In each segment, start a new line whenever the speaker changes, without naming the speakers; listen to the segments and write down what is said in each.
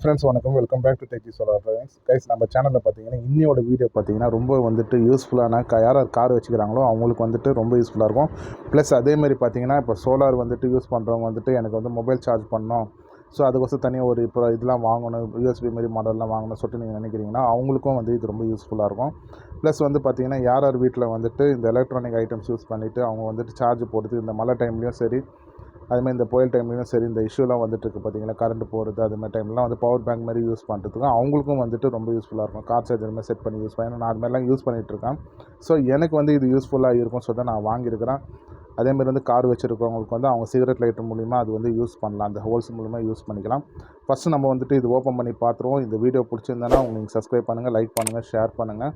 Friends வணக்கம், welcome back to techie solar friends. Guys, நம்ம சேனலில் பார்த்தீங்கன்னா இன்னையோட வீடியோ பார்த்தீங்கன்னா ரொம்ப வந்துட்டு யூஸ்ஃபுல்லான யார் கார் வச்சுக்கிறாங்களோ அவங்களுக்கு வந்துட்டு ரொம்ப யூஸ்ஃபுல்லாக இருக்கும். ப்ளஸ் அதேமாதிரி பார்த்தீங்கன்னா இப்போ சோலார் வந்துட்டு யூஸ் பண்ணுறவங்க வந்துட்டு எனக்கு வந்து மொபைல் சார்ஜ் பண்ணணும், ஸோ அதுக்கோசம் தனியாக ஒரு இப்போ இதெல்லாம் வாங்கணும், யூஎஸ்பி மாரி மாடல்லாம் வாங்கணும் சொல்லிட்டு நீங்கள் நினைக்கிறீங்கன்னா அவங்களுக்கும் வந்து இது ரொம்ப யூஸ்ஃபுல்லாக இருக்கும். ப்ளஸ் வந்து பார்த்தீங்கன்னா யார் வீட்டில் வந்துட்டு இந்த எலக்ட்ரானிக் ஐட்டம்ஸ் யூஸ் பண்ணிவிட்டு அவங்க வந்துட்டு சார்ஜ் போடுறது இந்த மழை டைம்லேயும் சரி, அதுமாதிரி இந்த புயல் டைம்லையும் சரி, இந்த இஷ்யூலாம் வந்துட்டுருக்கு பார்த்தீங்களா, கரண்ட் போகிறது அதுமாதிரி டைம்லாம் வந்து பவர் பேங்க் மாதிரி யூஸ் பண்ணுறதுக்கும் அவங்களுக்கும் வந்துட்டு ரொம்ப யூஸ்ஃபுல்லாக இருக்கும். கார் சார்ஜர் மாதிரி செட் பண்ணி யூஸ் பண்ணி நான் அது மாதிரிலாம் யூஸ் பண்ணிகிட்ருக்கேன். ஸோ எனக்கு வந்து இது யூஸ்ஃபுல்லாக இருக்கும், ஸோ தான் நான் வாங்கியிருக்கிறேன். அதேமாதிரி வந்து கார் வச்சுருக்கவங்களுக்கு வந்து அவங்க சிகரெட் லைட்டர் மூலிமா அது வந்து யூஸ் பண்ணலாம், அந்த ஹோல்ஸ் மூலிமா யூஸ் பண்ணிக்கலாம். ஃபஸ்ட்டு நம்ம வந்துட்டு இது ஓப்பன் பண்ணி பார்த்துருவோம். இந்த வீடியோ பிடிச்சிருந்தேன்னா உங்களுக்கு சப்ஸ்கிரைப் பண்ணுங்கள், லைக் பண்ணுங்கள், ஷேர் பண்ணுங்கள்.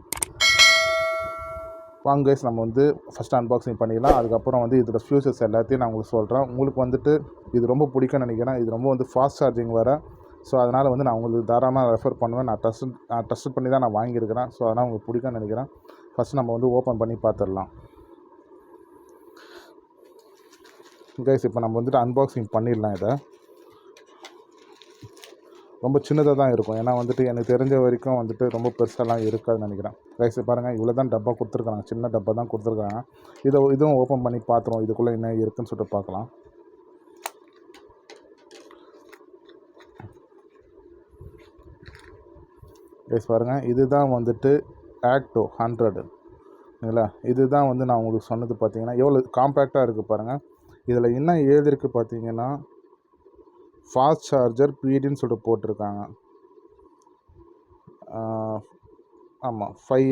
வாங்க கைஸ், நம்ம வந்து ஃபஸ்ட்டு அன்பாக்சிங் பண்ணிடலாம். அதுக்கப்புறம் வந்து இதோட ஃபியூச்சர்ஸ் எல்லாத்தையும் நான் உங்களுக்கு சொல்கிறேன். உங்களுக்கு வந்துட்டு இது ரொம்ப பிடிக்கும்னு நினைக்கிறேன். இது ரொம்ப வந்து ஃபாஸ்ட் சார்ஜிங் வேறு. ஸோ அதனால் வந்து நான் உங்களுக்கு தாராளமாக ரெஃபர் பண்ணுவேன். நான் ட்ரஸ்ட் பண்ணி தான் நான் வாங்கியிருக்கிறேன். ஸோ அதனால் உங்களுக்கு பிடிக்கும்னு நினைக்கிறேன். ஃபஸ்ட்டு நம்ம வந்து ஓப்பன் பண்ணி பார்த்துடலாம். கைஸ், இப்போ நம்ம வந்துட்டு அன்பாக்சிங் பண்ணிடலாம். இதை ரொம்ப சின்னதாக தான் இருக்கும், ஏன்னா வந்துட்டு எனக்கு தெரிஞ்ச வரைக்கும் வந்துட்டு ரொம்ப பெருசாலாம் இருக்காதுன்னு நினைக்கிறேன். ரைஸ் பாருங்கள், இவ்வளோ தான் டப்பா கொடுத்துருக்காங்க, சின்ன டப்பா தான் கொடுத்துருக்காங்க. இதுவும் ஓப்பன் பண்ணி பார்த்துருவோம், இதுக்குள்ளே என்ன இருக்குதுன்னு சொல்லிட்டு பார்க்கலாம். ரைஸ் பாருங்கள், இதுதான் வந்துட்டு ஆக்டோ 100 இல்லைங்களா. இதுதான் வந்து நான் உங்களுக்கு சொன்னது. பார்த்தீங்கன்னா எவ்வளோ காம்பேக்டாக இருக்குது பாருங்கள். இதில் என்ன எழுதிருக்கு பார்த்தீங்கன்னா ஃபாஸ்ட் சார்ஜர் பீடின்னு சொல்லிட்டு போட்டிருக்காங்க. ஆமாம், 5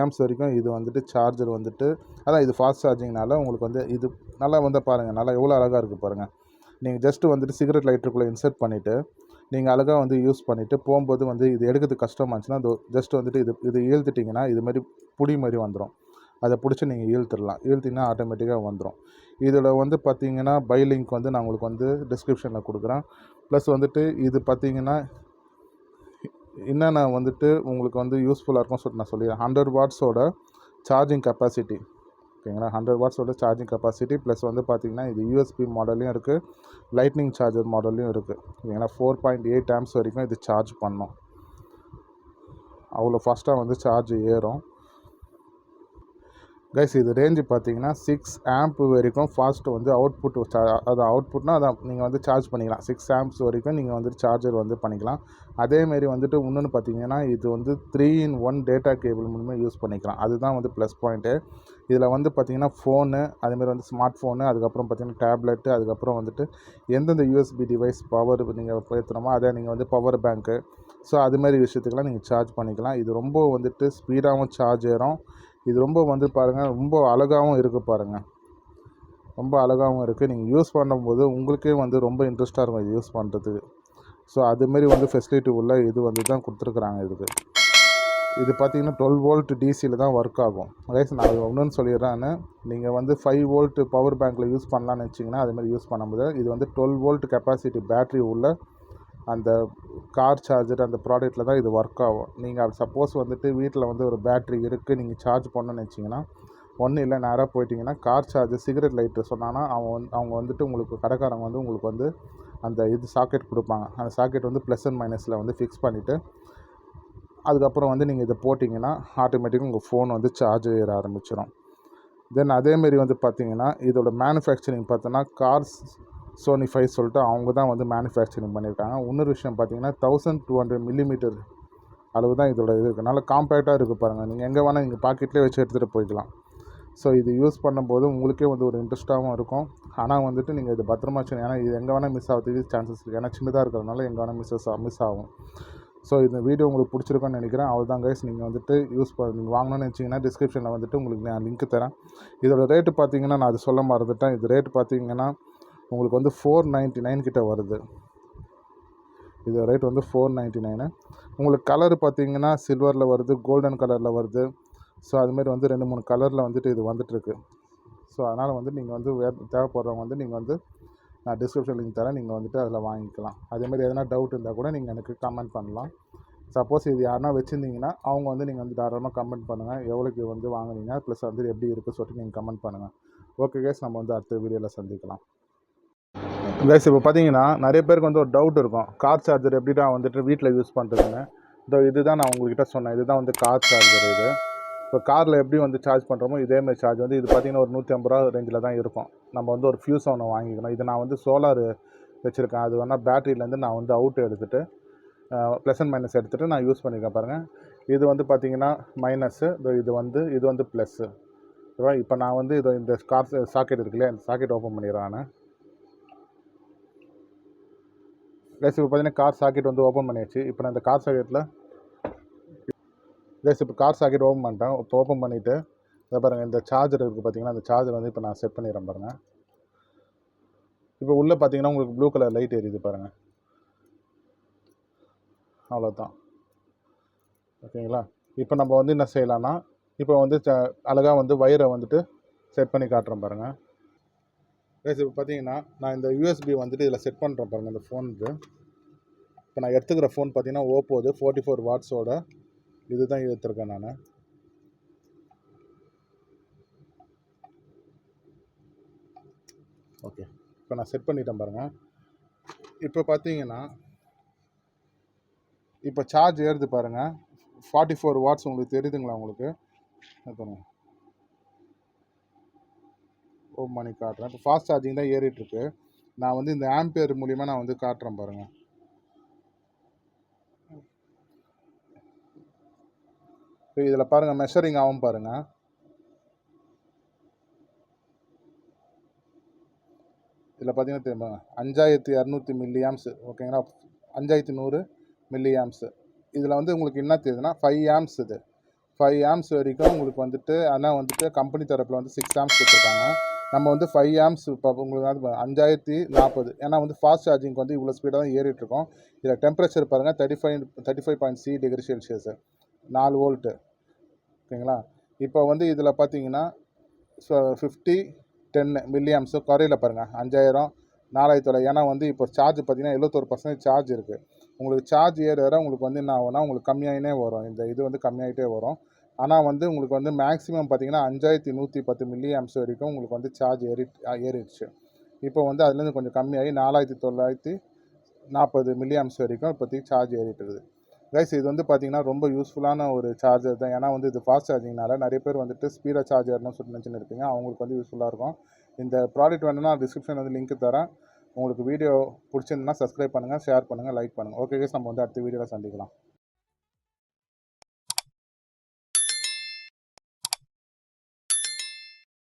ஆம்ஸ் வரைக்கும் இது வந்துட்டு சார்ஜர் வந்துட்டு, அதான் இது ஃபாஸ்ட் சார்ஜிங்னால உங்களுக்கு வந்து இது நல்லா வந்து பாருங்கள், நல்லா எவ்வளோ அழகாக இருக்குது பாருங்கள். நீங்கள் ஜஸ்ட்டு வந்துட்டு சிகரெட் லைட்டருக்குள்ளே இன்சர்ட் பண்ணிவிட்டு நீங்கள் அழகாக வந்து யூஸ் பண்ணிவிட்டு போகும்போது வந்து இது எடுக்கிறதுக்கு கஷ்டமாச்சுன்னா ஜஸ்ட் வந்துட்டு இது இழுத்துட்டிங்கன்னா இது மாதிரி புடி மாதிரி வந்துடும். அதை பிடிச்சி நீங்கள் இழுத்திங்கன்னா ஆட்டோமேட்டிக்காக வந்துடும். இதில் வந்து பார்த்தீங்கன்னா பை லிங்க் வந்து நான் உங்களுக்கு வந்து டிஸ்கிரிப்ஷனில் கொடுக்குறேன். ப்ளஸ் வந்துட்டு இது பார்த்தீங்கன்னா என்னென்ன வந்துட்டு உங்களுக்கு வந்து யூஸ்ஃபுல்லாக இருக்கும் சொல்லிட்டு நான் சொல்லிடுறேன். 100 வாட்ஸோட சார்ஜிங் கெப்பாசிட்டி, ஓகேங்களா. 100 வாட்ஸோட சார்ஜிங் கெப்பாசிட்டி. ப்ளஸ் வந்து பார்த்திங்கன்னா இது யூஎஸ்பி மாடல்லையும் இருக்குது, லைட்னிங் சார்ஜர் மாடல்லையும் இருக்குது, ஓகேங்களா. 4.8 ஆம்ஸ் வரைக்கும் இது சார்ஜ் பண்ணோம். அவ்வளோ ஃபாஸ்ட்டாக வந்து சார்ஜ் ஏறும். கைஸ், இது ரேஞ்சு பார்த்தீங்கன்னா 6 ஆம்ப் வரைக்கும் ஃபாஸ்ட்டு வந்து அது அவுட்புட்னால் அதான் நீங்கள் வந்து சார்ஜ் பண்ணிக்கலாம். 6 ஆம்ப்ஸ் வரைக்கும் நீங்கள் வந்துட்டு சார்ஜர் வந்து பண்ணிக்கலாம். அதேமாரி வந்துட்டு இன்னொன்று பார்த்தீங்கன்னா இது வந்து 3-in-1 டேட்டா கேபிள் மூலமா யூஸ் பண்ணிக்கலாம். அதுதான் வந்து ப்ளஸ் பாயிண்ட்டு. இதில் வந்து பார்த்திங்கன்னா ஃபோனு, அதேமாதிரி வந்து ஸ்மார்ட் ஃபோனு, அதுக்கப்புறம் பார்த்திங்கன்னா டேப்லெட்டு, அதுக்கப்புறம் வந்துட்டு எந்தெந்த யூஎஸ்பி டிவைஸ் பவர் நீங்கள் ஏற்றுறமோ அதை நீங்கள் வந்து பவர் பேங்க்கு, ஸோ அதுமாரி விஷயத்துக்கெல்லாம் நீங்கள் சார்ஜ் பண்ணிக்கலாம். இது ரொம்ப வந்துட்டு ஸ்பீடாகவும் சார்ஜ் ஏறும். இது ரொம்ப வந்து பாருங்கள், ரொம்ப அழகாகவும் இருக்குது பாருங்கள், ரொம்ப அழகாகவும் இருக்குது. நீங்கள் யூஸ் பண்ணும்போது உங்களுக்கே வந்து ரொம்ப இன்ட்ரெஸ்ட்டாக இருக்கும் இது யூஸ் பண்ணுறதுக்கு. ஸோ அதுமாரி வந்து ஃபெசிலிட்டி உள்ள இது வந்து தான் கொடுத்துருக்குறாங்க. இது பார்த்திங்கன்னா 12 வோல்ட் டிசியில் தான் ஒர்க் ஆகும். ரைஸ், நான் ஒன்றுன்னு சொல்லிடுறேன்னு, நீங்கள் வந்து 5 வோல்ட் பவர் பேங்க்கில் யூஸ் பண்ணலான்னு வச்சிங்கன்னா அதுமாதிரி யூஸ் பண்ணும்போது இது வந்து 12 வோல்ட் கெப்பாசிட்டி பேட்ரி உள்ள அந்த கார் சார்ஜர் அந்த ப்ராடக்ட்டில் தான் இது ஒர்க் ஆகும். நீங்கள் சப்போஸ் வந்துட்டு வீட்டில் வந்து ஒரு பேட்ரி இருக்குது, நீங்கள் சார்ஜ் பண்ணணும்னு வச்சிங்கன்னா ஒன்றும் இல்லை, நேராக போயிட்டிங்கன்னா கார் சார்ஜர் சிகரெட் லைட்டு சொன்னான்னா அவங்க வந்துட்டு உங்களுக்கு கடைக்காரங்க வந்து உங்களுக்கு வந்து அந்த சாக்கெட் கொடுப்பாங்க. அந்த சாக்கெட் வந்து ப்ளஸ் அண்ட் மைனஸில் வந்து ஃபிக்ஸ் பண்ணிவிட்டு அதுக்கப்புறம் வந்து நீங்கள் இதை போட்டிங்கன்னா ஆட்டோமேட்டிக்காக உங்கள் ஃபோன் வந்து சார்ஜ் ஏற ஆரம்பிச்சிடும். தென் அதேமாரி வந்து பார்த்திங்கன்னா இதோட மேனுஃபேக்சரிங் பார்த்தோன்னா Sony5 சொல்லிட்டு அவங்க தான் வந்து மேனுஃபேக்சரிங் பண்ணியிருக்காங்க. இன்னொரு விஷயம் பார்த்தீங்கன்னா 1200 மில்லிமீட்டர் அளவு தான் இதோட இது இருக்குது. நல்லா காம்பேக்டாக இருக்குது பாருங்கள். நீங்கள் எங்கே வேணால் நீங்கள் பாக்கெட்லேயே வச்சு எடுத்துகிட்டு போய்க்கலாம். ஸோ இது யூஸ் பண்ணும்போது உங்களுக்கே வந்து ஒரு இன்ட்ரெஸ்ட்டாகவும் இருக்கும். ஆனால் வந்துட்டு நீங்கள் இது பத்திரமா வச்சு, ஏன்னா இது எங்கே வேணால் மிஸ் ஆகிறதுக்கு சான்சஸ் இருக்குது. ஏன்னா சின்னதாக இருக்கிறதுனால எங்கே வேணால் மிஸ் ஆகும். ஸோ இந்த வீடியோ உங்களுக்கு பிடிச்சிருக்குன்னு நினைக்கிறேன். அவ்வளோதான் கைஸ். நீங்கள் வந்துட்டு நீங்கள் வாங்கணும்னு நினச்சிங்கன்னா டிஸ்கிரிப்ஷனில் வந்துட்டு உங்களுக்கு நான் லிங்க் தரேன். இதோட ரேட்டு பார்த்தீங்கன்னா நான் அது சொல்ல மறந்துட்டேன். இது ரேட்டு பார்த்தீங்கன்னா உங்களுக்கு வந்து 499 கிட்ட வருது. இது ரேட் வந்து 499. உங்களுக்கு கலர் பார்த்தீங்கன்னா சில்வரில் வருது, கோல்டன் கலரில் வருது. ஸோ அதுமாரி வந்து 2-3 கலரில் வந்துட்டு இது வந்துட்டுருக்கு. ஸோ அதனால் வந்து நீங்கள் வந்து தேவைப்படுறவங்க வந்து நீங்கள் வந்து நான் டிஸ்கிரிப்ஷன் லிங்க் தரேன், நீங்கள் வந்துட்டு அதில் வாங்கிக்கலாம். அதேமாதிரி எதனா டவுட் இருந்தால் கூட நீங்கள் எனக்கு கமெண்ட் பண்ணலாம். சப்போஸ் இது யாருனா வச்சுருந்தீங்கன்னா அவங்க வந்து நீங்கள் வந்து தாராளமாக கமெண்ட் பண்ணுங்கள், எவ்வளோக்கு வந்து வாங்குனீங்க, ப்ளஸ் வந்து எப்படி இருக்குது சொல்லிட்டு நீங்கள் கமெண்ட் பண்ணுங்கள். ஓகே கைஸ், நம்ம வந்து அடுத்த வீடியோவில் சந்திக்கலாம். கைஸ் இப்போ பார்த்தீங்கன்னா நிறைய பேருக்கு வந்து ஒரு டவுட் இருக்கும், கார் சார்ஜர் எப்படிடா வந்துட்டு வீட்டில் யூஸ் பண்ணுறதுன்னு. இதுதான் நான் உங்கள்கிட்ட சொன்னேன், இதுதான் வந்து கார் சார்ஜர். இது இப்போ காரில் எப்படி வந்து சார்ஜ் பண்ணுறோமோ இதேமாதிரி சார்ஜ் வந்து இது பார்த்திங்கன்னா ஒரு 150 ரூபா ரேஞ்சில் தான் இருக்கும். நம்ம வந்து ஒரு ஃபியூஸ் ஒன்று வாங்கிக்கணும். இது நான் வந்து சோலார் வச்சுருக்கேன், அது வேணால் பேட்டரியிலேருந்து நான் வந்து அவுட் எடுத்துகிட்டு ப்ளஸ் அண்ட் மைனஸ் எடுத்துகிட்டு நான் யூஸ் பண்ணியிருக்கேன் பாருங்கள். இது வந்து பார்த்திங்கன்னா மைனஸ்ஸு, இது வந்து ப்ளஸ்ஸு. இப்போ நான் வந்து இந்த கார் சாக்கெட் இருக்கு இல்லையா, இந்த சாக்கெட் ஓப்பன் பண்ணிடுறேன் நான். கைஸ் இப்போ பார்த்தீங்கன்னா கார் சாக்கெட் வந்து ஓப்பன் பண்ணியாச்சு. இப்போ நான் இந்த கார் சாக்கெட்டில் இப்போ கார் சாக்கெட் ஓப்பன் பண்ணிட்டேன். இப்போ ஓப்பன் பண்ணிவிட்டு இதை பாருங்கள், இந்த சார்ஜர் இருக்குது பார்த்தீங்கன்னா, அந்த சார்ஜர் வந்து இப்போ நான் செட் பண்ணிடுறேன் பாருங்கள். இப்போ உள்ளே பார்த்தீங்கன்னா உங்களுக்கு ப்ளூ கலர் லைட் எரியுது பாருங்கள், அவ்வளோதான். ஓகேங்களா? இப்போ நம்ம வந்து என்ன செய்யலாம்னா, இப்போ வந்து அழகாக வந்து வயரை வந்துட்டு செட் பண்ணி காட்டுறேன் பாருங்கள். கைஸ் இப்போ பார்த்தீங்கன்னா நான் இந்த யூஎஸ்பி வந்துட்டு இதில் செட் பண்ணுறேன் பாருங்கள். இந்த ஃபோனுக்கு இப்போ நான் எடுத்துக்கிற ஃபோன் பார்த்தீங்கன்னா ஓப்போது 44 வாட்ஸோட இதுதான் எடுத்துருக்கேன் நான். ஓகே, இப்போ நான் செட் பண்ணிட்டேன் பாருங்கள். இப்போ பார்த்தீங்கன்னா இப்போ சார்ஜ் ஏறுது பாருங்கள், 44 வாட்ஸ். உங்களுக்கு தெரியுதுங்களா? உங்களுக்கு பாருங்கள், ஓப்பன் பண்ணி காட்டுறேன். இப்போ ஃபாஸ்ட் சார்ஜிங் தான் ஏறிட்டுருக்கு. நான் வந்து இந்த ஆம்பியர் மூலிமா நான் வந்து காட்டுறேன் பாருங்கள். இப்போ இதில் பாருங்கள் மெஷரிங் ஆகும் பாருங்கள். இதில் பார்த்தீங்கன்னா தெரியுமா 5200 மில்லி ஆம்ஸ். ஓகேங்களா? 5100 மில்லி ஆம்ஸு. இதில் வந்து உங்களுக்கு என்ன தெரியுதுன்னா 5 ஆம்ஸ். இது 5 ஆம்ஸ் வரைக்கும் உங்களுக்கு வந்துட்டு, ஆனால் வந்துட்டு கம்பெனி தரப்பில் வந்து 6 ஆம்ஸ் கொடுத்துருக்காங்க. நம்ம வந்து 5 ஆம்ஸ் இப்போ உங்களுக்கு வந்து 5040. ஏன்னா வந்து ஃபாஸ்ட் சார்ஜிங்க்கு வந்து இவ்வளோ ஸ்பீடாக தான் ஏறிட்டுருக்கோம். இதில் டெம்பரேச்சர் பாருங்கள் 35.3 டிகிரி செல்சியஸு, 4 வோல்ட்டு. ஓகேங்களா? இப்போ வந்து இதில் பார்த்தீங்கன்னா 10 மில்லி ஆம்ஸு குறையில பாருங்கள், 5000 4900. ஏன்னா வந்து இப்போ சார்ஜ் பார்த்தீங்கன்னா 71% சார்ஜ் இருக்குது. உங்களுக்கு சார்ஜ் ஏற உங்களுக்கு வந்து என்ன ஆகும்னா உங்களுக்கு கம்மியாகினே வரும். இந்த இது வந்து கம்மியாகிட்டே வரும். ஆனால் வந்து உங்களுக்கு வந்து மேக்ஸிமம் பார்த்தீங்கன்னா 5110 மில்லி ஆம்ஸ் வரைக்கும் உங்களுக்கு வந்து சார்ஜ் ஏறிடுச்சு. இப்போ வந்து அதுலேருந்து கொஞ்சம் கம்மியாகி 4940 மில்லி ஆம்ஸ் வரைக்கும் இப்போதைக்கு சார்ஜ் ஏறிட்டு இருக்குது. கைஸ் இது வந்து பார்த்தீங்கன்னா ரொம்ப யூஸ்ஃபுல்லான ஒரு சார்ஜர் தான். ஏன்னா வந்து இது ஃபாஸ்ட் சார்ஜிங்னால நிறைய பேர் வந்துட்டு ஸ்பீடாக சார்ஜ் ஏறணும்னு சொல்லிட்டு நினச்சின்னு இருப்பீங்க, அவங்களுக்கு வந்து யூஸ்ஃபுல்லாக இருக்கும். இந்த ப்ராடக்ட் வேணும்னா டிஸ்கிரிப்ஷன் வந்து லிங்க் தரேன். உங்களுக்கு வீடியோ பிடிச்சிருந்துன்னா சப்ஸ்கிரைப் பண்ணுங்கள், ஷேர் பண்ணுங்கள், லைக் பண்ணுங்கள். ஓகே கைஸ், நம்ம வந்து அடுத்த வீடியோவில் சந்திக்கலாம்.